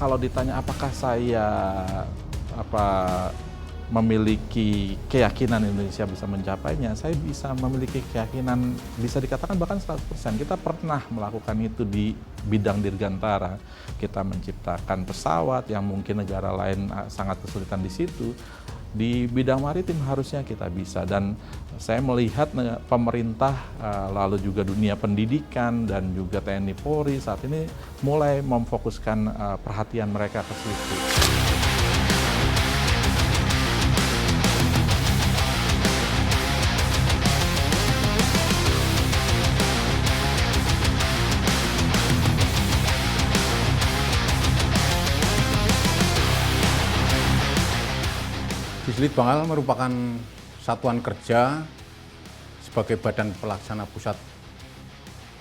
kalau ditanya apakah saya memiliki keyakinan Indonesia bisa mencapainya, saya bisa memiliki keyakinan, bisa dikatakan bahkan 100%. Kita pernah melakukan itu di bidang dirgantara. Kita menciptakan pesawat yang mungkin negara lain sangat kesulitan di situ. Di bidang maritim harusnya kita bisa, dan saya melihat pemerintah lalu juga dunia pendidikan dan juga TNI Polri saat ini mulai memfokuskan perhatian mereka ke situ. Dislit Bangal merupakan satuan kerja sebagai badan pelaksana pusat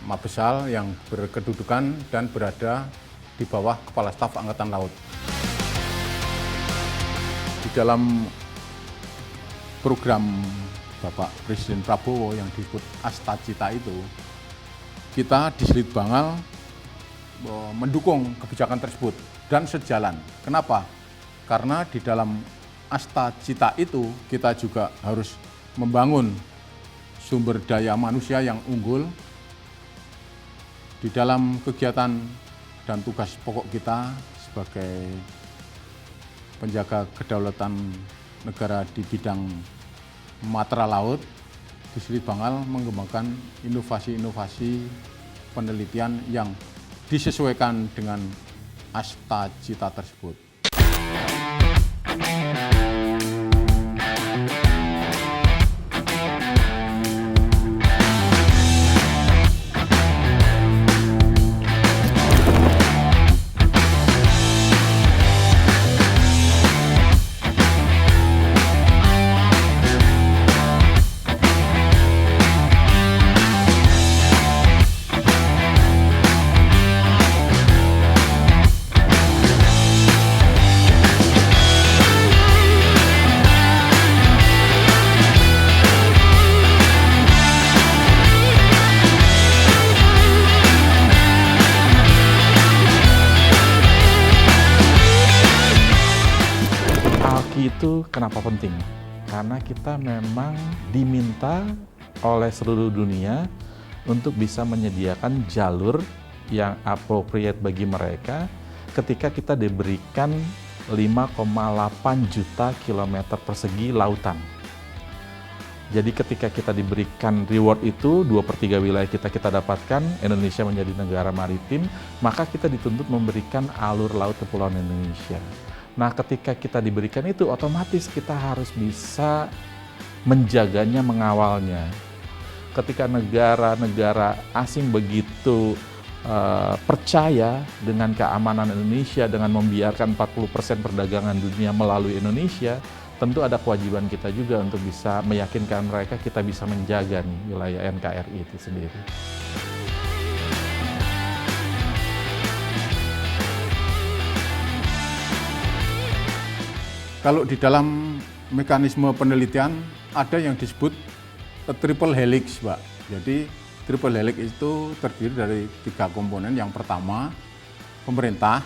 Mabesal yang berkedudukan dan berada di bawah Kepala Staf Angkatan Laut. Di dalam program Bapak Presiden Prabowo yang disebut Asta Cita itu, kita Dislit Bangal mendukung kebijakan tersebut dan sejalan. Kenapa? Karena di dalam Asta Cita itu kita juga harus membangun sumber daya manusia yang unggul di dalam kegiatan dan tugas pokok kita sebagai penjaga kedaulatan negara di bidang matra laut. Dislit Bangal mengembangkan inovasi-inovasi penelitian yang disesuaikan dengan Asta Cita tersebut. Itu kenapa penting? Karena kita memang diminta oleh seluruh dunia untuk bisa menyediakan jalur yang appropriate bagi mereka ketika kita diberikan 5,8 juta kilometer persegi lautan. Jadi ketika kita diberikan reward itu, 2/3 wilayah kita dapatkan, Indonesia menjadi negara maritim, maka kita dituntut memberikan alur laut Kepulauan Indonesia. Nah, ketika kita diberikan itu, otomatis kita harus bisa menjaganya, mengawalnya. Ketika negara-negara asing begitu percaya dengan keamanan Indonesia, dengan membiarkan 40% perdagangan dunia melalui Indonesia, tentu ada kewajiban kita juga untuk bisa meyakinkan mereka kita bisa menjaga nih wilayah NKRI itu sendiri. Kalau di dalam mekanisme penelitian ada yang disebut triple helix, Pak. Jadi triple helix itu terdiri dari 3 komponen. Yang pertama, pemerintah,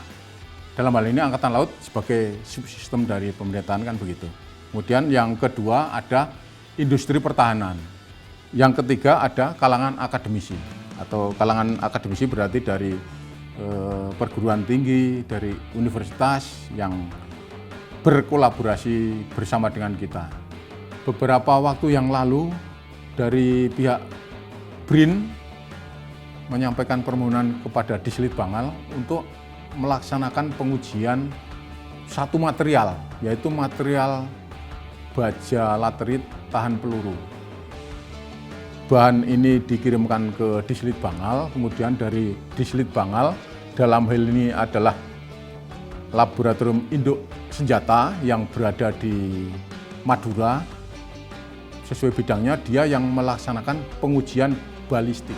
dalam hal ini Angkatan Laut sebagai subsistem dari pemerintahan kan begitu. Kemudian yang kedua ada industri pertahanan. Yang ketiga ada kalangan akademisi, atau kalangan akademisi berarti dari perguruan tinggi, dari universitas yang berkolaborasi bersama dengan kita. Beberapa waktu yang lalu dari pihak BRIN menyampaikan permohonan kepada Dislit Bangal untuk melaksanakan pengujian satu material, yaitu material baja laterit tahan peluru. Bahan ini dikirimkan ke Dislit Bangal, kemudian dari Dislit Bangal, dalam hal ini adalah Laboratorium Induk Senjata yang berada di Madura, sesuai bidangnya dia yang melaksanakan pengujian balistik.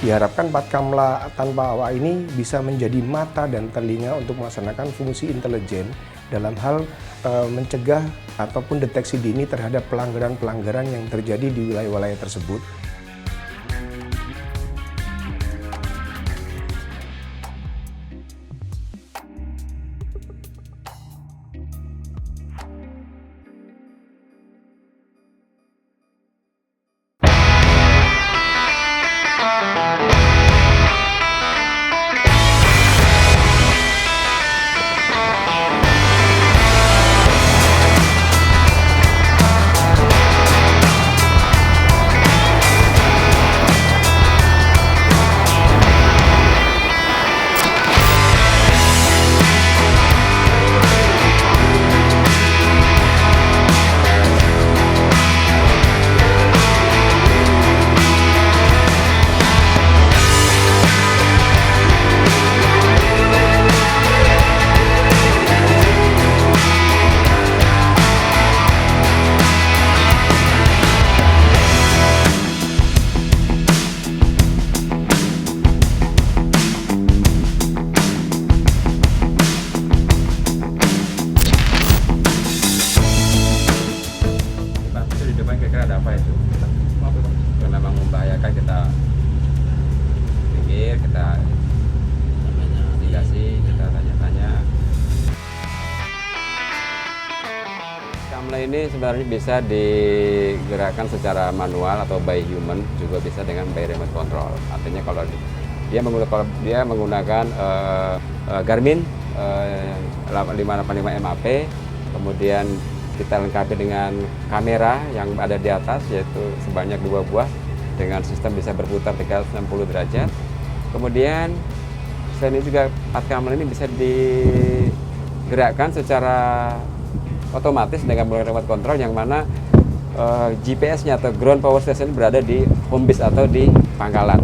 Diharapkan Patkamla tanpa awak ini bisa menjadi mata dan telinga untuk melaksanakan fungsi intelijen dalam hal mencegah ataupun deteksi dini terhadap pelanggaran-pelanggaran yang terjadi di wilayah-wilayah tersebut. Kamla ini sebenarnya bisa digerakkan secara manual atau by human, juga bisa dengan by remote control. Artinya kalau dia menggunakan Garmin 585 MAP, kemudian kita lengkapi dengan kamera yang ada di atas, yaitu sebanyak 2 buah dengan sistem bisa berputar 360 derajat. Kemudian selain itu juga Patkamla ini bisa digerakkan secara otomatis dengan menggunakan remote control, yang mana GPS-nya atau ground power station berada di home base atau di pangkalan.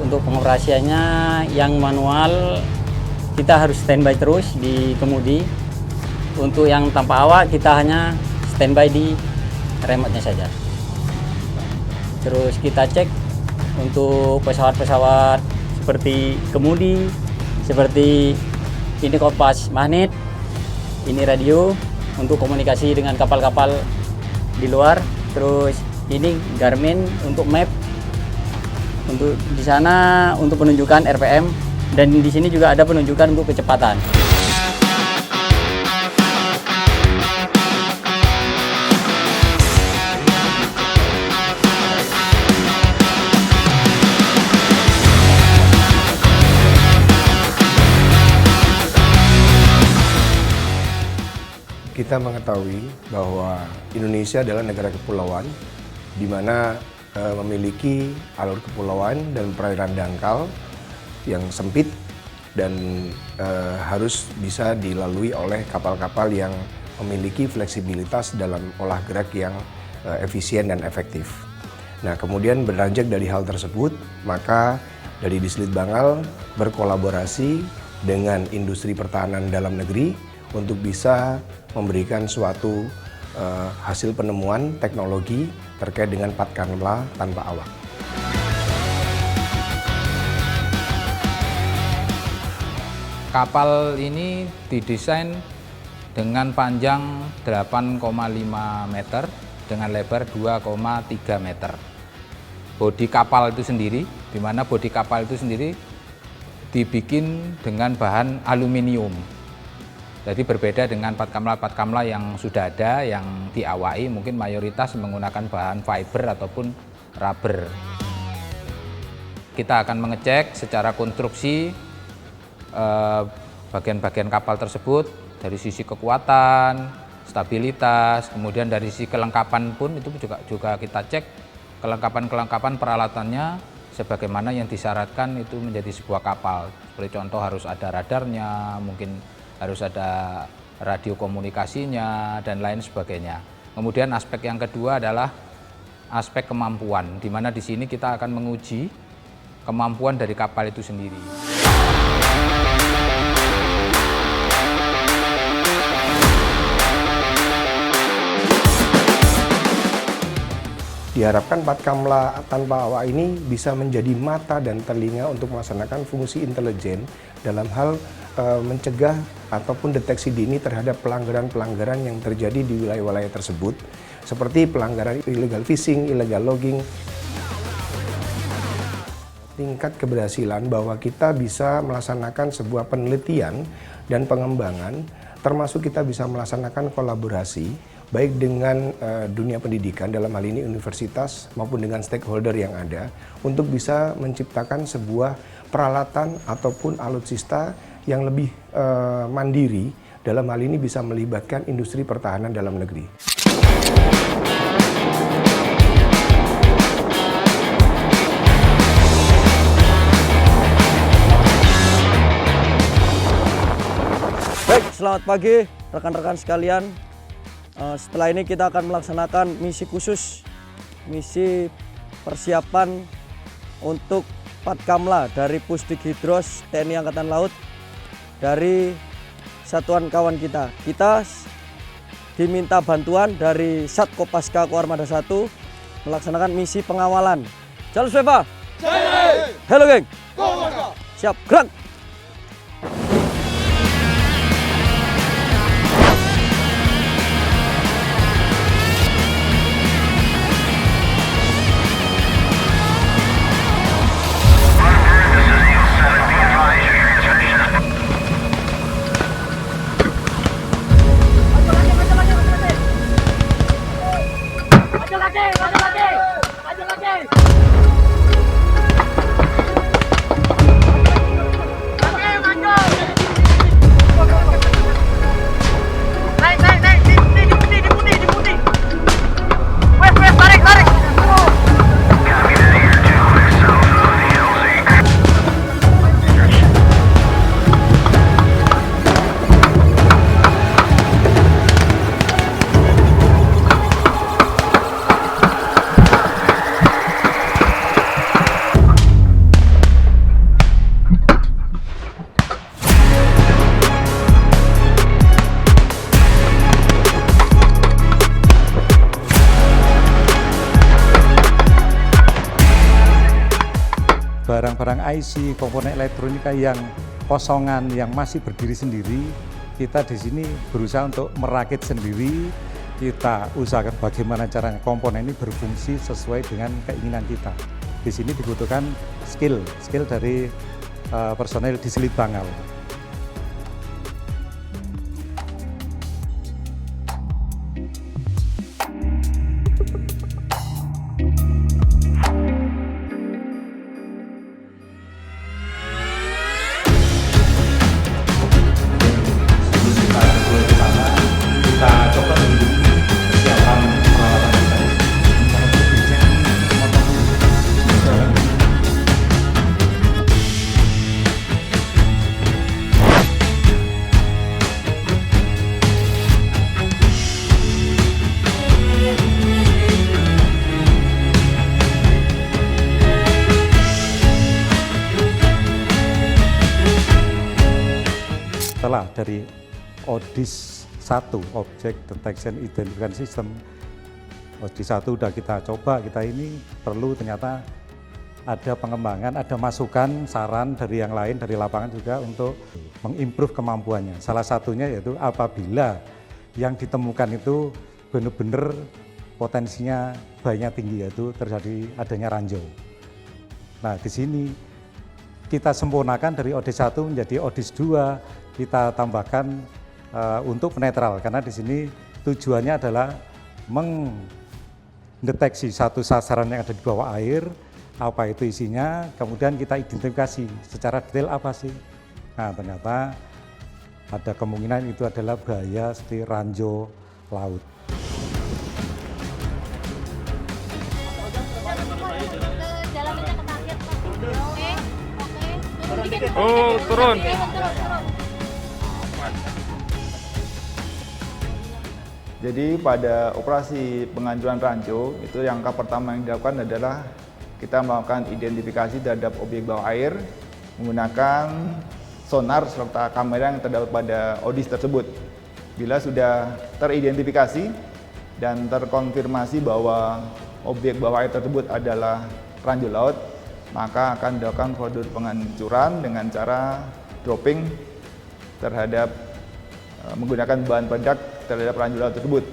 Untuk pengoperasiannya yang manual kita harus standby terus di kemudi. Untuk yang tanpa awak kita hanya standby di remote-nya saja. Terus kita cek untuk pesawat-pesawat seperti kemudi, seperti ini kompas magnet, ini radio untuk komunikasi dengan kapal-kapal di luar. Terus ini Garmin untuk map, untuk di sana untuk penunjukan RPM, dan di sini juga ada penunjukan untuk kecepatan. Kita mengetahui bahwa Indonesia adalah negara kepulauan di mana memiliki alur kepulauan dan perairan dangkal yang sempit dan harus bisa dilalui oleh kapal-kapal yang memiliki fleksibilitas dalam olah gerak yang efisien dan efektif. Nah, kemudian beranjak dari hal tersebut, maka dari Dislit Bangal berkolaborasi dengan industri pertahanan dalam negeri untuk bisa memberikan suatu hasil penemuan teknologi terkait dengan Patkamla tanpa awak. Kapal ini didesain dengan panjang 8,5 meter dengan lebar 2,3 meter. Bodi kapal itu sendiri, di mana bodi kapal itu sendiri dibikin dengan bahan aluminium. Jadi berbeda dengan Patkamla yang sudah ada, yang diawai mungkin mayoritas menggunakan bahan fiber ataupun rubber. Kita akan mengecek secara konstruksi bagian-bagian kapal tersebut dari sisi kekuatan, stabilitas, kemudian dari sisi kelengkapan pun itu juga kita cek kelengkapan peralatannya sebagaimana yang disyaratkan itu menjadi sebuah kapal. Seperti contoh harus ada radarnya, mungkin harus ada radio komunikasinya, dan lain sebagainya. Kemudian aspek yang kedua adalah aspek kemampuan, di mana di sini kita akan menguji kemampuan dari kapal itu sendiri. Diharapkan Patkamla tanpa awak ini bisa menjadi mata dan telinga untuk melaksanakan fungsi intelijen dalam hal mencegah ataupun deteksi dini terhadap pelanggaran-pelanggaran yang terjadi di wilayah-wilayah tersebut, seperti pelanggaran illegal fishing, illegal logging. Tingkat keberhasilan bahwa kita bisa melaksanakan sebuah penelitian dan pengembangan, termasuk kita bisa melaksanakan kolaborasi, baik dengan dunia pendidikan, dalam hal ini universitas, maupun dengan stakeholder yang ada, untuk bisa menciptakan sebuah peralatan ataupun alutsista yang lebih mandiri, dalam hal ini bisa melibatkan industri pertahanan dalam negeri. Baik, selamat pagi rekan-rekan sekalian. Setelah ini kita akan melaksanakan misi khusus, misi persiapan untuk Patkamla dari Pusdik Hidros TNI Angkatan Laut, dari satuan kawan kita. Kita diminta bantuan dari Sat Kopaska Koarmada 1 melaksanakan misi pengawalan. Jalur Svepa. Halo geng. Siap, gerak. Barang-barang IC, komponen elektronika yang kosongan, yang masih berdiri sendiri, kita di sini berusaha untuk merakit sendiri. Kita usahakan bagaimana caranya komponen ini berfungsi sesuai dengan keinginan kita. Di sini dibutuhkan skill dari personel di Selit Bangal. Setelah dari ODIS 1, Object Detection Identification System, ODIS 1 udah kita coba, kita ini perlu ternyata ada pengembangan, ada masukan, saran dari yang lain, dari lapangan juga untuk mengimprove kemampuannya. Salah satunya yaitu apabila yang ditemukan itu benar-benar potensinya bahayanya tinggi, yaitu terjadi adanya ranjau. Nah, di sini kita sempurnakan dari ODIS 1 menjadi ODIS 2, kita tambahkan untuk penetral, karena di sini tujuannya adalah mendeteksi satu sasaran yang ada di bawah air, apa itu isinya, kemudian kita identifikasi secara detail apa sih. Nah, ternyata ada kemungkinan itu adalah bahaya seperti ranjau laut. Oh, turun. Jadi pada operasi pengancuran ranjau itu yang pertama yang dilakukan adalah kita melakukan identifikasi terhadap objek bawah air menggunakan sonar serta kamera yang terdapat pada ODIS tersebut. Bila sudah teridentifikasi dan terkonfirmasi bahwa objek bawah air tersebut adalah ranjau laut, maka akan dilakukan prosedur penghancuran dengan cara dropping terhadap menggunakan bahan peledak terhadap ranjau laut tersebut.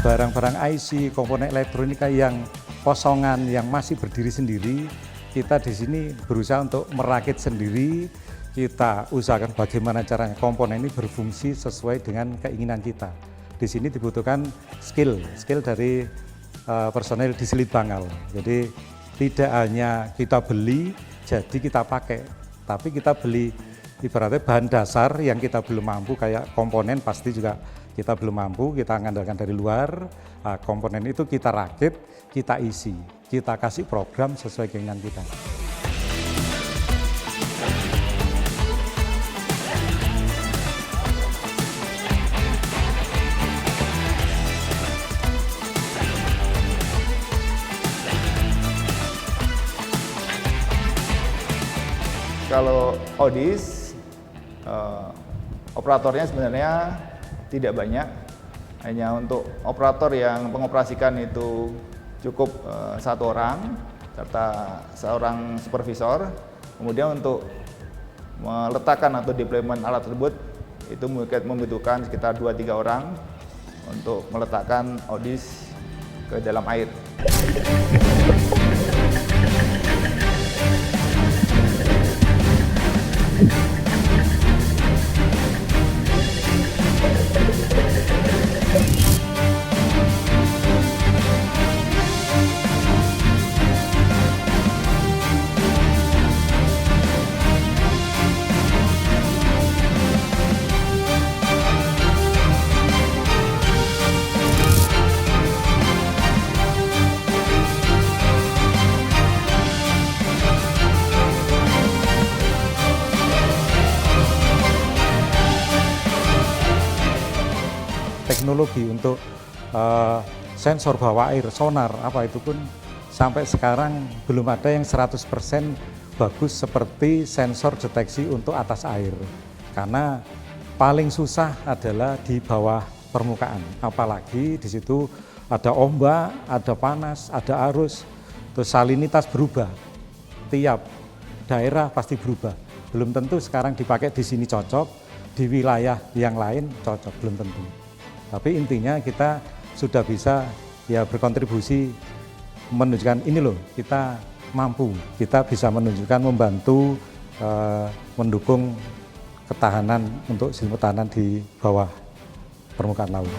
Barang-barang IC, komponen elektronika yang kosongan, yang masih berdiri sendiri, kita di sini berusaha untuk merakit sendiri. Kita usahakan bagaimana caranya komponen ini berfungsi sesuai dengan keinginan kita. Di sini dibutuhkan skill dari personel di Selit Bangal. Jadi tidak hanya kita beli, jadi kita pakai, tapi kita beli ibaratnya bahan dasar yang kita belum mampu, kayak komponen pasti juga kita belum mampu, kita mengandalkan dari luar. Nah, komponen itu kita rakit, kita isi, kita kasih program sesuai keinginan kita. Kalau ODIS, operatornya sebenarnya tidak banyak, hanya untuk operator yang mengoperasikan itu cukup 1 orang serta seorang supervisor. Kemudian untuk meletakkan atau deployment alat tersebut itu membutuhkan sekitar 2-3 orang untuk meletakkan ODIS ke dalam air. Teknologi untuk sensor bawah air, sonar, apa itu pun sampai sekarang belum ada yang 100% bagus seperti sensor deteksi untuk atas air. Karena paling susah adalah di bawah permukaan, apalagi di situ ada ombak, ada panas, ada arus, terus salinitas berubah, tiap daerah pasti berubah. Belum tentu sekarang dipakai di sini cocok, di wilayah yang lain cocok, belum tentu. Tapi intinya kita sudah bisa ya berkontribusi menunjukkan ini loh, kita mampu, kita bisa menunjukkan, membantu, mendukung ketahanan untuk sistem pertahanan di bawah permukaan laut.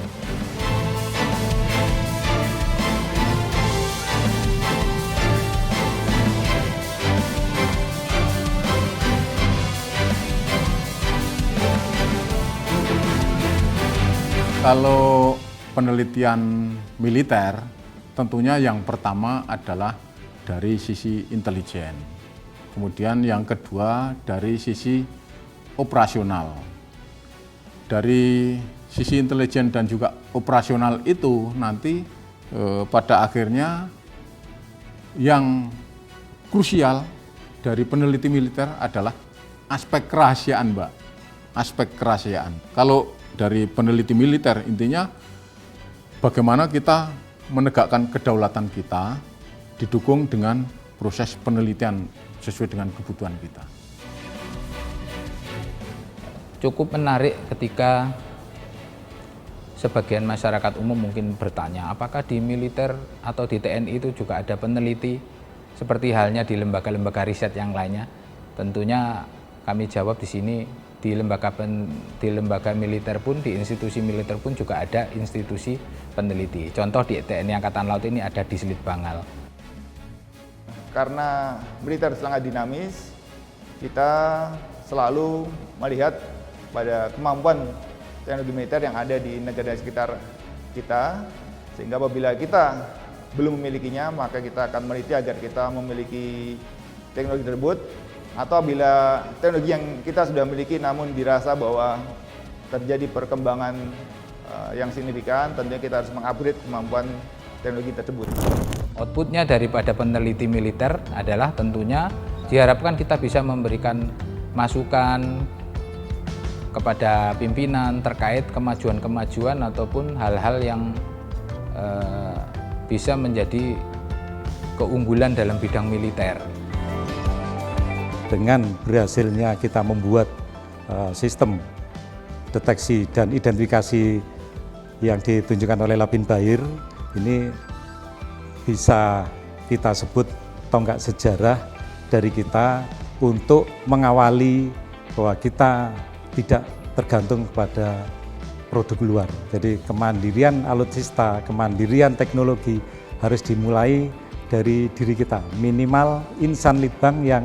Kalau penelitian militer, tentunya yang pertama adalah dari sisi intelijen. Kemudian yang kedua dari sisi operasional. Dari sisi intelijen dan juga operasional itu nanti pada akhirnya yang krusial dari peneliti militer adalah aspek kerahasiaan, Mbak. Aspek kerahasiaan. Kalau dari peneliti militer intinya bagaimana kita menegakkan kedaulatan kita didukung dengan proses penelitian sesuai dengan kebutuhan kita. Cukup menarik ketika sebagian masyarakat umum mungkin bertanya, apakah di militer atau di TNI itu juga ada peneliti seperti halnya di lembaga-lembaga riset yang lainnya? Tentunya kami jawab di sini, di lembaga militer pun, di institusi militer pun juga ada institusi peneliti. Contoh di TNI Angkatan Laut ini ada di Selit Bangal. Karena militer sangat dinamis, kita selalu melihat pada kemampuan teknologi militer yang ada di negara sekitar kita, sehingga apabila kita belum memilikinya, maka kita akan meneliti agar kita memiliki teknologi tersebut, atau bila teknologi yang kita sudah miliki namun dirasa bahwa terjadi perkembangan yang signifikan, tentunya kita harus mengupgrade kemampuan teknologi tersebut. Outputnya daripada peneliti militer adalah tentunya diharapkan kita bisa memberikan masukan kepada pimpinan terkait kemajuan-kemajuan ataupun hal-hal yang bisa menjadi keunggulan dalam bidang militer. Dengan berhasilnya kita membuat sistem deteksi dan identifikasi yang ditunjukkan oleh Labin Bair, ini bisa kita sebut tonggak sejarah dari kita untuk mengawali bahwa kita tidak tergantung kepada produk luar. Jadi kemandirian alutsista, kemandirian teknologi harus dimulai dari diri kita. Minimal insan litbang yang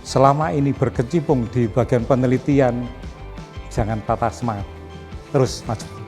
selama ini berkecimpung di bagian penelitian, jangan patah semangat, terus maju.